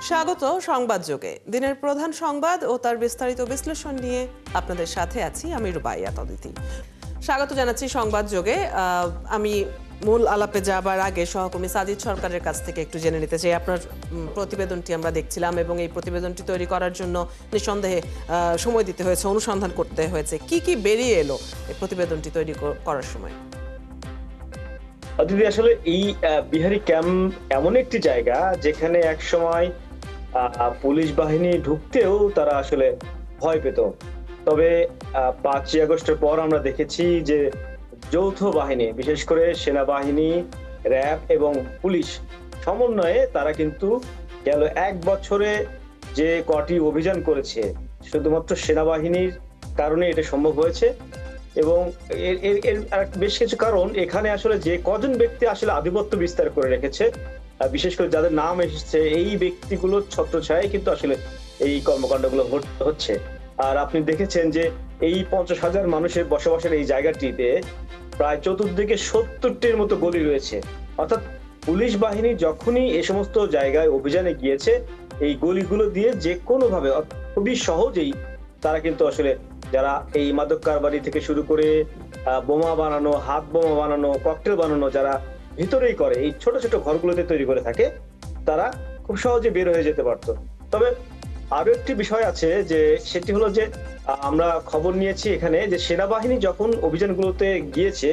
স্বাগত সংবাদ যোগে। দিনের প্রধান সংবাদ ও তার বিস্তারিত বিশ্লেষণ নিয়ে আপনাদের সাথে আছি আমি রুবাইয়াত অদিতি। স্বাগত জানাচ্ছি সংবাদ যোগে। আমি মূল আলাপে যাবার আগে সহকর্মী সাজিদ সরকারের কাছ থেকে একটু জেনে নিতে চাই, আপনার প্রতিবেদনটি আমরা দেখছিলাম এবং এই প্রতিবেদনটি তৈরি করার জন্য নিঃসন্দেহে সময় দিতে হয়েছে, অনুসন্ধান করতে হয়েছে। কি কি বেরিয়ে এলো এই প্রতিবেদনটি তৈরি করার সময়? দিদি, আসলে এই বিহারি ক্যাম্প এমন একটি জায়গা যেখানে এক সময় পুলিশ বাহিনী ঢুকতেও তারা আসলে ভয় পেত। তবে 5ই আগস্টের পর আমরা দেখেছি যে যৌথ বাহিনী, বিশেষ করে সেনাবাহিনী, র্যাব এবং পুলিশ সমন্বয়ে তারা কিন্তু গেল 1 বছরে যে কটি অভিযান করেছে, শুধুমাত্র সেনাবাহিনীর কারণে এটা সম্ভব হয়েছে। এবং এর বেশ কিছু কারণ। এখানে আসলে যে কজন ব্যক্তি আসলে আধিপত্য বিস্তার করে রেখেছে, বিশেষ করে যাদের নাম এসেছে, এই ব্যক্তিগুলোর ছত্রছায়ায় কিন্তু আসলে এই কর্মকাণ্ডগুলো হচ্ছে। আর আপনি দেখেছেন যে এই 50,000 মানুষের বসবাসের এই জায়গাটিতে প্রায় চতুর্দিকে 70টির মতো গলি রয়েছে। অর্থাৎ পুলিশ বাহিনী যখনই এ সমস্ত জায়গায় অভিযানে গিয়েছে, এই গলিগুলো দিয়ে যে কোনো ভাবে খুবই সহজেই তারা কিন্তু আসলে যারা এই মাদক কারবারি থেকে শুরু করে বোমা বানানো, হাত বোমা বানানো, ককটেল বানানো যারা ভিতরেই করে, এই ছোট ছোট ঘরগুলোতে তৈরি করে থাকে, তারা খুব সহজে বের হয়ে যেতে পারতো। তবে আরো একটি বিষয় আছে, যে সেটি হলো যে আমরা খবর নিয়েছি এখানে যে সেনাবাহিনী যখন অভিযানগুলোতে গিয়েছে,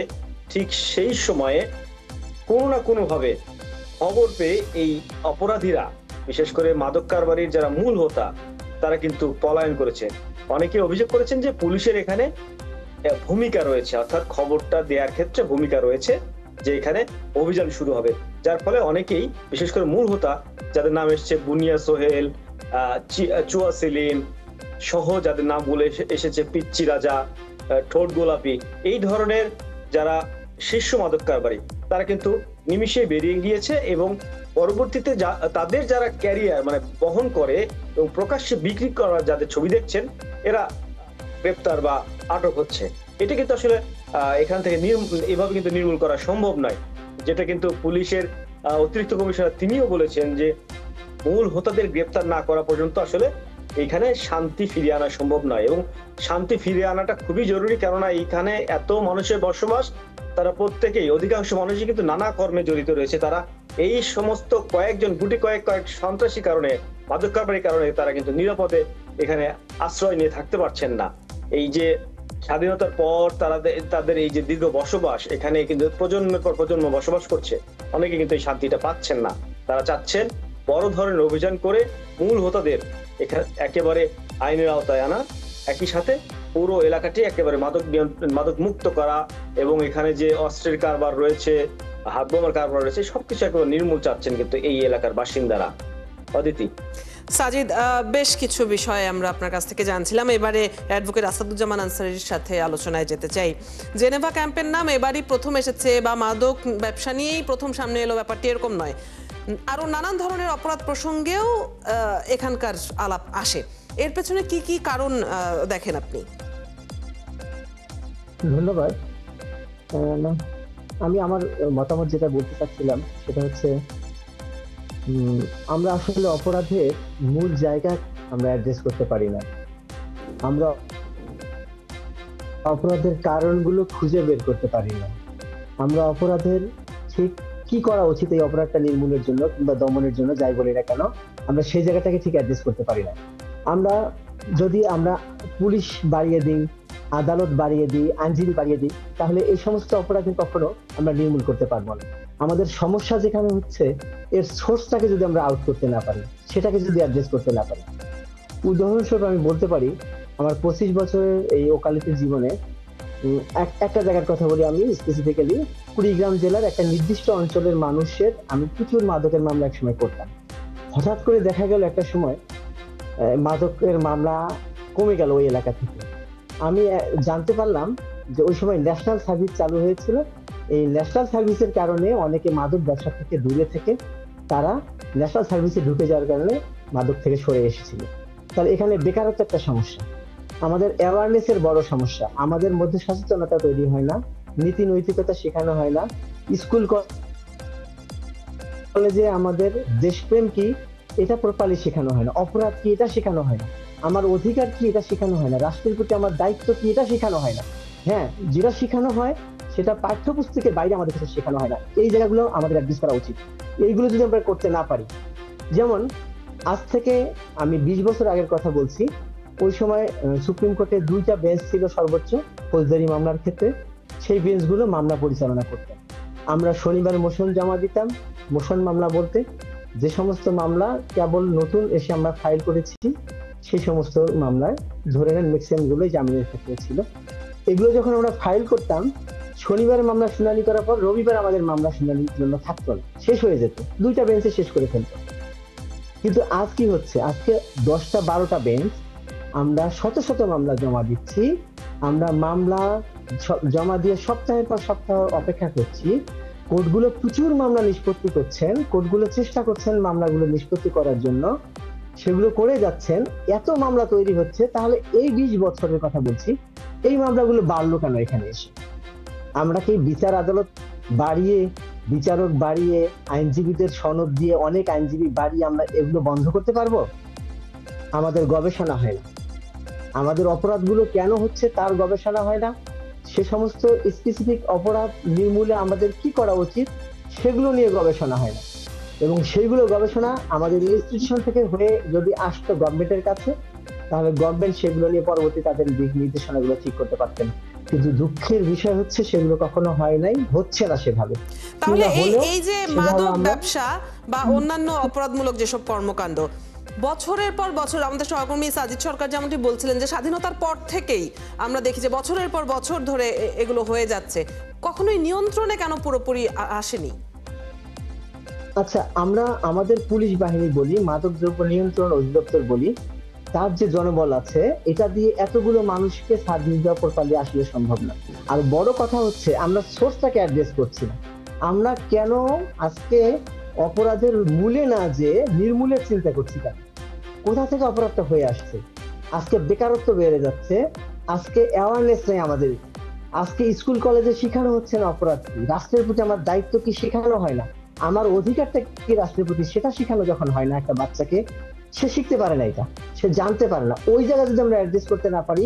ঠিক সেই সময়ে কোনো না কোনো ভাবে খবর পেয়ে এই অপরাধীরা, বিশেষ করে মাদক কারবারির যারা মূল হোতা, তারা কিন্তু পলায়ন করেছে। অনেকে অভিযোগ করেছেন যে পুলিশের এখানে ভূমিকা রয়েছে, অর্থাৎ খবরটা দেওয়ার ক্ষেত্রে ভূমিকা রয়েছে, যে এখানে অভিযান শুরু হবে। যার ফলে অনেকেই, বিশেষ করে মূল হোতা যাদের নাম এসেছে বুনিয়া সোহেল, চুয়া সেলিম সহ যাদের নাম বলে এসেছে পিচ্চি রাজা, ঠোঁট গোলাপি, এই ধরনের যারা শীর্ষ মাদক কারবারি, তারা কিন্তু নিমিষে বেরিয়ে গিয়েছে এবং পরবর্তীতে তাদের যারা ক্যারিয়ার মানে বহন করে এবং প্রকাশ্যে বিক্রি করার যাদের ছবি দেখছেন, এরা গ্রেপ্তার বা আটক হচ্ছে। এটা কিন্তু আসলে এখান থেকে এভাবে কিন্তু নির্মূল করা সম্ভব নয়, যেটা কিন্তু পুলিশের অতিরিক্ত কমিশনার তিনিও বলেছেন যে মূল হোতাদের গ্রেপ্তার না করা পর্যন্ত আসলে এখানে শান্তি ফিরিয়ে আনা সম্ভব নয়। এবং শান্তি ফিরিয়ে আনাটা খুবই জরুরি, কেননা এইখানে এত মানুষের বসবাস, তারা প্রত্যেকেই, অধিকাংশ মানুষই কিন্তু নানা কর্মে জড়িত রয়েছে। তারা এই সমস্ত কয়েকজন গুটি কয়েক সন্ত্রাসী কারণে, মাদক কারবারির কারণে তারা কিন্তু নিরাপদে এখানে আশ্রয় নিয়ে থাকতে পারছেন না। এই যে স্বাধীনতার পর তাদের এই যে দীর্ঘ বসবাস, এখানে কিন্তু প্রজন্মের পর প্রজন্ম বসবাস করছে, অনেকে কিন্তু এই শান্তিটা পাচ্ছেন না। তারা চাচ্ছেন বড় ধরনের অভিযান করে মূল হোতাদের একেবারে আইনের আওতায় আনা, একই সাথে পুরো এলাকাটি একেবারে মাদক মুক্ত করা, এবং এখানে যে অস্ত্রের কারবার রয়েছে, হাত বোমার কারবার রয়েছে, সবকিছু একেবারে নির্মূল চাচ্ছেন কিন্তু এই এলাকার বাসিন্দারা। অদিতি, সাজিদ, বেশ কিছু বিষয়ে আমরা আপনার কাছ থেকে জানছিলাম। এবারে অ্যাডভোকেট আসাদুজ্জামান আনসারীর সাথে আলোচনায় যেতে চাই। জেনেভা ক্যাম্পের নাম এবারই প্রথম এসেছে, বা মাদক ব্যবসা নিয়েই প্রথম সামনে এলো, ব্যাপারটি এরকম নয়। আরো নানান ধরনের অপরাধ প্রসঙ্গেও এখানকার আলাপ আসে। এর পেছনে কি কি কারণ দেখেন আপনি? ধন্যবাদ। আমি আমার মতামত যেটা বলতে চাচ্ছিলাম সেটা হচ্ছে, আমরা আসলে অপরাধের মূল জায়গা আমরা অ্যাড্রেস করতে পারি না। আমরা অপরাধের কারণগুলো খুঁজে বের করতে পারি না। আমরা অপরাধের ঠিক কি করা উচিত এই অপরাধটা নির্মূলের জন্য কিংবা দমনের জন্য, যাই বলি না কেন, আমরা সেই জায়গাটাকে ঠিক অ্যাড্রেস করতে পারি না। যদি আমরা পুলিশ বাড়িয়ে দিই, আদালত বাড়িয়ে দিই, আইনজীবী বাড়িয়ে দিই, তাহলে এই সমস্ত অপরাধী কখনো আমরা নির্মূল করতে পারবো না। আমাদের সমস্যা যেখানে হচ্ছে, এর সোর্সটাকে যদি আমরা আউট করতে না পারি, সেটাকে যদি অ্যাড্রেস করতে না পারি। উদাহরণস্বরূপ আমি বলতে পারি, আমার 25 বছরের এই ওকালতির জীবনে একটা জায়গার কথা বলি। আমি স্পেসিফিক্যালি কুড়িগ্রাম জেলার একটা নির্দিষ্ট অঞ্চলের মানুষের আমি প্রচুর মাদকের মামলা একসময় করতাম। হঠাৎ করে দেখা গেল একটা সময় মাদকের মামলা কমে গেল ওই এলাকা থেকে। আমি জানতে পারলাম যে ওই সময় ন্যাশনাল সার্ভিস চালু হয়েছিল। এই ন্যাশনাল সার্ভিসের কারণে অনেকে মাদক ব্যবসা থেকে দূরে থেকে তারা ন্যাশনাল সার্ভিসে ঢুকে যাওয়ার কারণে মাদক থেকে সরে এসেছিল। তাহলে এখানে বেকারত্ব একটা সমস্যা, আমাদের অ্যাওয়ারনেসের বড় সমস্যা, আমাদের মধ্যে সচেতনতা তৈরি হয় না, নীতি নৈতিকতা শেখানো হয় না। স্কুল কলেজে আমাদের দেশপ্রেম কি এটা প্রপারলি শেখানো হয় না। অপরাধ কি এটা শেখানো হয় না। আমার অধিকার কি এটা শেখানো হয় না। রাষ্ট্রের প্রতি আমার দায়িত্ব কি এটা শেখানো হয় না। হ্যাঁ, যেটা শেখানো হয় সেটা পাঠ্যপুস্তকের বাইরে আমাদের কাছে শেখানো হয় না। এই জায়গাগুলো আমাদের অ্যাড্রেস করা উচিত। এইগুলো যদি আমরা করতে না পারি, যেমন আজ থেকে আমি 20 বছর আগের কথা বলছি, ওই সময় সুপ্রিম কোর্টে 2টা বেঞ্চ ছিল সর্বোচ্চ ফৌজদারি মামলার ক্ষেত্রে। সেই বেঞ্চগুলো মামলা পরিচালনা করতেন। আমরা শনিবার মোশন জমা দিতাম। মোশন মামলা বলতে যে সমস্ত মামলা কেবল নতুন এসে আমরা ফাইল করেছি, সেই সমস্ত মামলায় ধরে নেন ম্যাক্সিমাম গুলোই জামিনের ক্ষেত্রে ছিল। এগুলো যখন আমরা ফাইল করতাম, শনিবার মামলা শুনানি করার পর রবিবার আমাদের মামলা শুনানির জন্য থাকতো না, শেষ হয়ে যেত, 2টা বেঞ্চে শেষ করে ফেলতো। কিন্তু আজ কি হচ্ছে, আজকে 10টা 12টা বেঞ্চ, আমরা শত শত মামলা জমা দিচ্ছি। আমরা মামলা জমা দিয়ে সপ্তাহের পর সপ্তাহ অপেক্ষা করছি। কোর্টগুলো প্রচুর মামলা নিষ্পত্তি করছেন, কোর্টগুলো চেষ্টা করছেন মামলাগুলো নিষ্পত্তি করার জন্য, সেগুলো করে যাচ্ছেন। এত মামলা তৈরি হচ্ছে, তাহলে এই 20 বছরের কথা বলছি, এই মামলাগুলো বাড়লো কেন এখানে এসে? আমরা কি বিচার আদালত বাড়িয়ে, বিচারক বাড়িয়ে, আইনজীবীদের সনদ দিয়ে, অনেক আইনজীবী বাড়িয়ে আমরা এগুলো বন্ধ করতে পারবো? আমাদের গবেষণা হয় না। আমাদের অপরাধগুলো কেন হচ্ছে তার গবেষণা হয় না। সে সমস্ত স্পেসিফিক অপরাধ নির্মূলে আমাদের কি করা উচিত সেগুলো নিয়ে গবেষণা হয় না। এবং সেইগুলো গবেষণা আমাদের ইনস্টিটিউশন থেকে হয়ে যদি আসতো গভর্নমেন্টের কাছে, তাহলে গভর্নমেন্ট সেগুলো নিয়ে পরবর্তী তাদের দিক নির্দেশনাগুলো ঠিক করতে পারতেন। কিন্তু দুঃখের বিষয় হচ্ছে সেগুলো কখনো হয় নাই, হচ্ছে না সেভাবে। তাহলে কিংবা হলেও এই যে সেভাবে মাদক আমরা ব্যবসা বা অন্যান্য অপরাধমূলক যেসব কর্মকাণ্ড বছরের পর বছর, আমাদের সহকর্মী সাজিদ সরকার যেমনটি বলছিলেন যে স্বাধীনতার পর থেকেই আমরা দেখি যে বছরের পর বছর ধরে এগুলো হয়ে যাচ্ছে, কখনোই নিয়ন্ত্রণে কেন পুরোপুরি আসেনি? আচ্ছা, আমরা আমাদের পুলিশ বাহিনী বলি, মাদক দ্রব্য নিয়ন্ত্রণ অধিদপ্তর বলি, তার যে জনবল আছে এটা দিয়ে এতগুলো মানুষকে সার্ভিস দেওয়া প্রপারলি আসলে সম্ভব না। আর বড় কথা হচ্ছে আমরা সোর্সটাকে অ্যাড্রেস করছি না। আমরা কেন আজকে অপরাধের মূলে না যে নির্মূলের চিন্তা করছি কেন? কোথা থেকে অপরাধটা হয়ে আসছে? আজকে বেকারত্ব বেড়ে যাচ্ছে, আজকে অ্যাওয়ারনেস নেই আমাদের, আজকে স্কুল কলেজে শেখানো হচ্ছে না অপরাধ কি, রাষ্ট্রের প্রতি আমার দায়িত্ব কি শেখানো হয় না, আমার অধিকারটা কি রাষ্ট্রের প্রতি সেটা শেখানো যখন হয় না একটা বাচ্চাকে, সে শিখতে পারে না, এটা সে জানতে পারে না। ওই জায়গায় যদি আমরা অ্যাড্রেস করতে না পারি,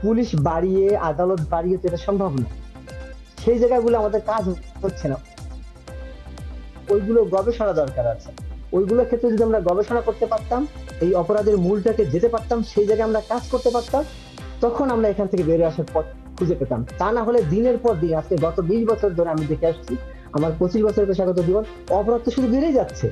পুলিশ বাড়িয়ে আদালত বাড়িয়ে তো এটা সম্ভব না। সেই জায়গাগুলো আমাদের কাজ হচ্ছে না, ওইগুলো গবেষণা দরকার আছে। ওইগুলোর ক্ষেত্রে যদি আমরা গবেষণা করতে পারতাম, এই অপরাধের মূলটাকে যেতে পারতাম, সেই জায়গায় আমরা কাজ করতে পারতাম, তখন আমরা এখান থেকে বেরিয়ে আসার পথ খুঁজে পেতাম। তা না হলে দিনের পর দিন, আজকে গত 20 বছর ধরে আমি দেখে আসছি, আমার 25 বছরের পেশাগত জীবন, অপরাধ তো শুধু বেড়েই যাচ্ছে,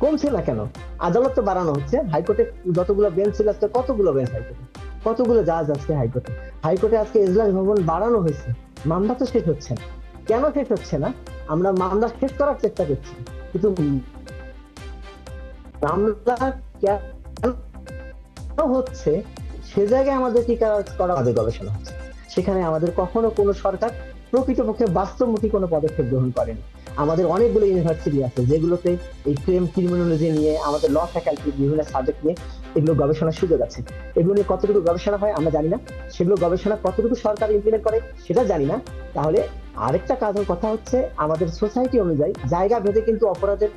কমছে না কেন? আদালত তো বাড়ানো হচ্ছে, হাইকোর্টে যতগুলো বেঞ্চ ছিল আজকে কতগুলো বেঞ্চ হাইকোর্টে, কতগুলো জাজ আজকে হাইকোর্টে, হাইকোর্টে আজকে এজলাস ভবন বাড়ানো হয়েছে, মামলা তো শেষ হচ্ছে না। কেন শেষ হচ্ছে না? আমরা মামলা শেষ করার চেষ্টা করছি, কিন্তু মামলা কেন হচ্ছে সে জায়গায় আমাদের কি কাজ করা, আমাদের গবেষণা হচ্ছে। সেখানে আমাদের কখনো কোনো সরকার প্রকৃতপক্ষে বাস্তবমুখী কোনো পদক্ষেপ গ্রহণ করেনি। আমাদের অনেকগুলো ইউনিভার্সিটি আছে যেগুলোতে এই ক্রিমিনোলজি নিয়ে, আমাদের ল ফ্যাকাল্টি বিভিন্ন সাবজেক্ট নিয়ে এগুলো গবেষণার সুযোগ আছে। এগুলো নিয়ে কতটুকু গবেষণা হয় আমরা জানি না, সেগুলো গবেষণা কতটুকু সরকার ইমপ্লিমেন্ট করে সেটা জানি না। তাহলে আরেকটা কাজের কথা হচ্ছে, আমাদের সোসাইটি অনুযায়ী জায়গা ভেদে কিন্তু অপরাধের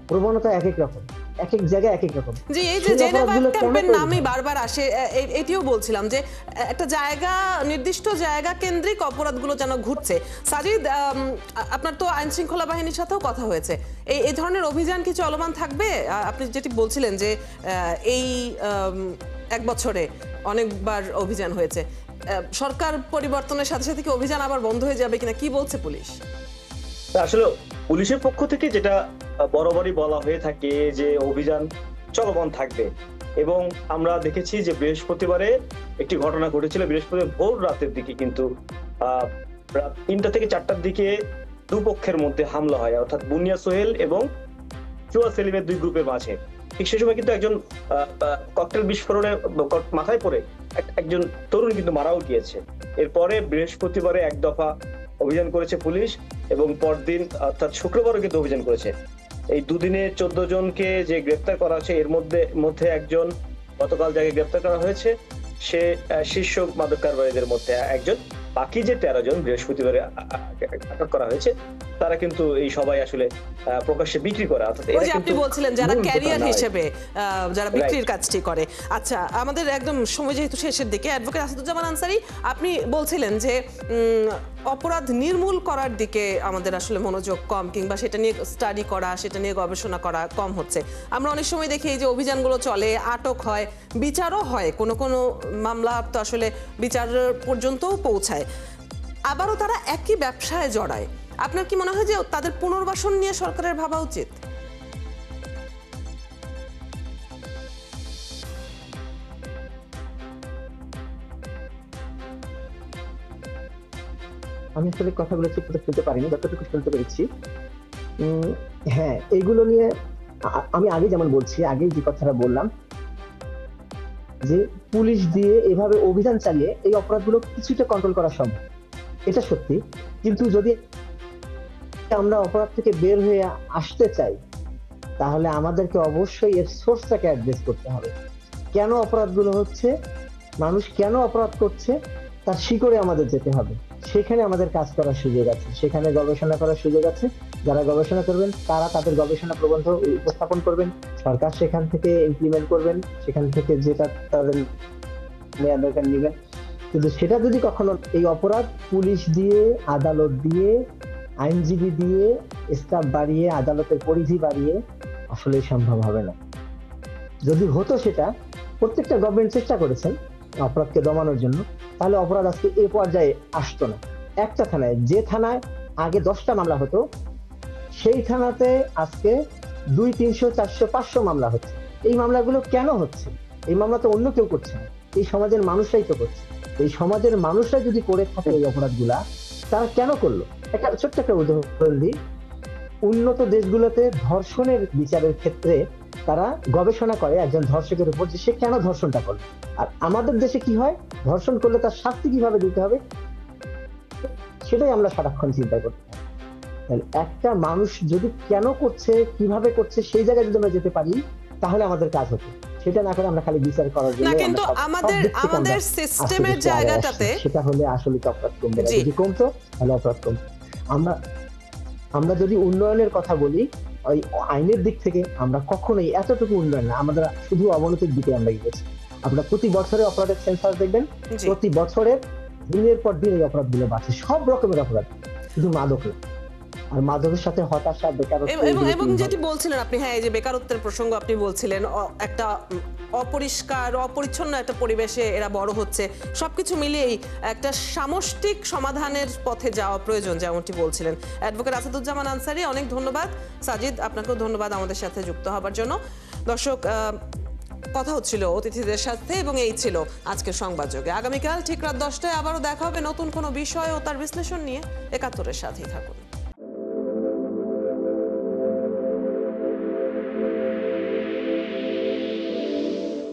প্রবণতা এক এক রকম, এক এক জায়গায় এক এক রকম। যে এই যে জেনেভা ক্যাম্পের নামই বারবার আসে, এটিও বলছিলাম যে একটা জায়গা, নির্দিষ্ট জায়গা কেন্দ্রিক অপরাধগুলো যেন ঘুরছে। সাজিদ, আপনার তো আইন শৃঙ্খলা বাহিনীর সাথেও কথা হয়েছে, এই ধরনের অভিযান কি চলমান থাকবে? আপনি যেটি বলছিলেন যে এই 1 বছরে অনেকবার অভিযান হয়েছে, সরকার পরিবর্তনের সাথে সাথে কি অভিযান আবার বন্ধ হয়ে যাবে কিনা, কি বলছে পুলিশ? আসলে পুলিশের পক্ষ থেকে যেটা বরাবরই বলা হয়ে থাকে যে অভিযান চলমান থাকবে, এবং আমরা দেখেছি যে বৃহস্পতিবারে একটি ঘটনা ঘটেছিল। বৃহস্পতিবার ভোর রাতের দিকে কিন্তু রাত 3টা থেকে 4টার দিকে দুপক্ষের মধ্যে হামলা হয়, অর্থাৎ বুনিয়া সোহেল এবং চুয়া সেলিমের 2 গ্রুপের মাঝে। ঠিক সেই সময় কিন্তু একজন ককটেল বিস্ফোরণে মাথায় পড়ে একজন তরুণ কিন্তু মারাও গিয়েছে। এরপরে বৃহস্পতিবারে 1 দফা অভিযান করেছে পুলিশ, এবং পরদিন অর্থাৎ শুক্রবারও কিন্তু অভিযান করেছে। এই দুদিনে 14 জনকে যে গ্রেপ্তার করা হয়েছে, এর মধ্যে একজন গতকাল যাকে গ্রেপ্তার করা হয়েছে সে শীর্ষ মাদক কারবারিদের মধ্যে একজন। বাকি যে 13 জন বৃহস্পতিবারে আটক করা হয়েছে তারা কিন্তু এই সবাই আসলে প্রকাশ্যে বিক্রি করে, অর্থাৎ ওই এরা যে আপনি কিন্তু বলছিলেন যারা মূল দোকান ক্যারিয়ার নয়। হিসেবে যারা বিক্রির কাজটি করে। আচ্ছা, আমাদের একদম সময় যেহেতু শেষের দিকে, অ্যাডভোকেট আসাদুজ্জামান আনসারী, আপনি বলছিলেন যে অপরাধ নির্মূল করার দিকে আমাদের আসলে মনোযোগ কম, কিংবা সেটা নিয়ে স্টাডি করা, সেটা নিয়ে গবেষণা করা কম হচ্ছে। আমরা অনেক সময় দেখি এই যে অভিযানগুলো চলে, আটক হয়, বিচারও হয়, কোনো কোনো মামলা তো আসলে বিচার পর্যন্তও পৌঁছায়, আবারও তারা একই ব্যবসায় জড়ায়। আপনার কি মনে হয় যে তাদের পুনর্বাসন নিয়ে সরকারের ভাবা উচিত? আমি আসলে কথাগুলো ঠিক মতো শুনতে পারিনি, যতটুকু শুনতে পেরেছি। হ্যাঁ, এইগুলো নিয়ে আমি আগে যেমন বলছি, আগেই যে কথাটা বললাম যে পুলিশ দিয়ে এভাবে অভিযান চালিয়ে এই অপরাধগুলো কিছুটা কন্ট্রোল করা সম্ভব, এটা সত্যি। কিন্তু যদি আমরা অপরাধ থেকে বের হয়ে আসতে চাই, তাহলে আমাদেরকে অবশ্যই এর সোর্সটাকে অ্যাড্রেস করতে হবে। কেন অপরাধগুলো হচ্ছে, মানুষ কেন অপরাধ করছে, তার শিকড়ে আমাদের যেতে হবে। সেখানে আমাদের কাজ করার সুযোগ আছে, সেখানে গবেষণা করার সুযোগ আছে। যারা গবেষণা করবেন তারা তাদের গবেষণা প্রবন্ধ উপস্থাপন করবেন, সরকার সেখান থেকে ইমপ্লিমেন্ট করবেন, সেখান থেকে যেটা তাদের নেওয়া দরকার নেবেন। কিন্তু সেটা যদি কখনো এই অপরাধ পুলিশ দিয়ে, আদালত দিয়ে, আইনজীবী দিয়ে, স্টাফ বাড়িয়ে, আদালতের পরিধি বাড়িয়ে আসলে সম্ভব হবে না। যদি হতো সেটা, প্রত্যেকটা গভর্নমেন্ট চেষ্টা করেছেন অপরাধকে দমানোর জন্য, তাহলে অপরাধ আজকে এই পর্যায়ে আসতো না। একটা থানায়, যে থানায় আগে 10টা মামলা হতো, সেই থানাতে আজকে 200, 300, 400, 500 মামলা হচ্ছে। এই মামলাগুলো কেন হচ্ছে? এই মামলা তো অন্য কেউ করছে না, এই সমাজের মানুষরাই তো করছে। এই সমাজের মানুষরা যদি করে থাকে এই অপরাধগুলা, তারা কেন করলো? একটা ছোট্ট একটা উদাহরণ দিই। উন্নত দেশগুলোতে ধর্ষণের বিচারের ক্ষেত্রে তারা গবেষণা করে একজন ধর্ষকের উপর, যে সে কেন ধর্ষণটা করলো। আর আমাদের দেশে কি হয়, ধর্ষণ করলে তার শাস্তি কিভাবে দিতে হবে সেটাই আমরা সারাক্ষণ চিন্তা করতে হয়। তাহলে একটা মানুষ যদি কেন করছে, কিভাবে করছে, সেই জায়গায় যদি আমরা যেতে পারি, তাহলে আমাদের কাজ হতো। সেটা না করে আমরা খালি বিচার করার জন্য না, কিন্তু আমাদের সিস্টেমের জায়গাটাতে সেটা হলে আসলে তো অপরাধ কমবে না। যদি কমতো তাহলে অপরাধ কমতো। আমরা আমরা যদি উন্নয়নের কথা বলি, ওই আইনের দিক থেকে আমরা কখনোই এতটুকু উন্নয়ন না, আমাদের শুধু অবনতির দিকে আমরা গেছি। আপনারা প্রতি বছরে অপরাধের সেন্সাস দেখবেন, জি। প্রতি বছরের দিনের পর দিন এই অপরাধগুলো বাড়ছে, সব রকমের অপরাধ, শুধু মাদক না। আর মাদকের সাথে হতাশা, বেকারত্ব, এবং যেটি বলছিলেন আপনি, হ্যাঁ, এই যে বেকারত্বের প্রসঙ্গ আপনি বলছিলেন, একটা অপরিষ্কার, অপরিচ্ছন্ন একটা পরিবেশে এরা বড় হচ্ছে, সবকিছু মিলিয়েই একটা সামষ্টিক সমাধানের পথে যাওয়া প্রয়োজন, যেমনটি বলছিলেন অ্যাডভোকেট আসাদুজ্জামান আনসারী। অনেক ধন্যবাদ। সাজিদ, আপনাকেও ধন্যবাদ আমাদের সাথে যুক্ত হবার জন্য। দর্শক, কথা হচ্ছিল অতিথিদের সাথে, এবং এই ছিল আজকের সংবাদযোগে। আগামীকাল ঠিক রাত 10টায় আবারও দেখা হবে নতুন কোনো বিষয় ও তার বিশ্লেষণ নিয়ে। ৭১-এর সাথেই থাকুন।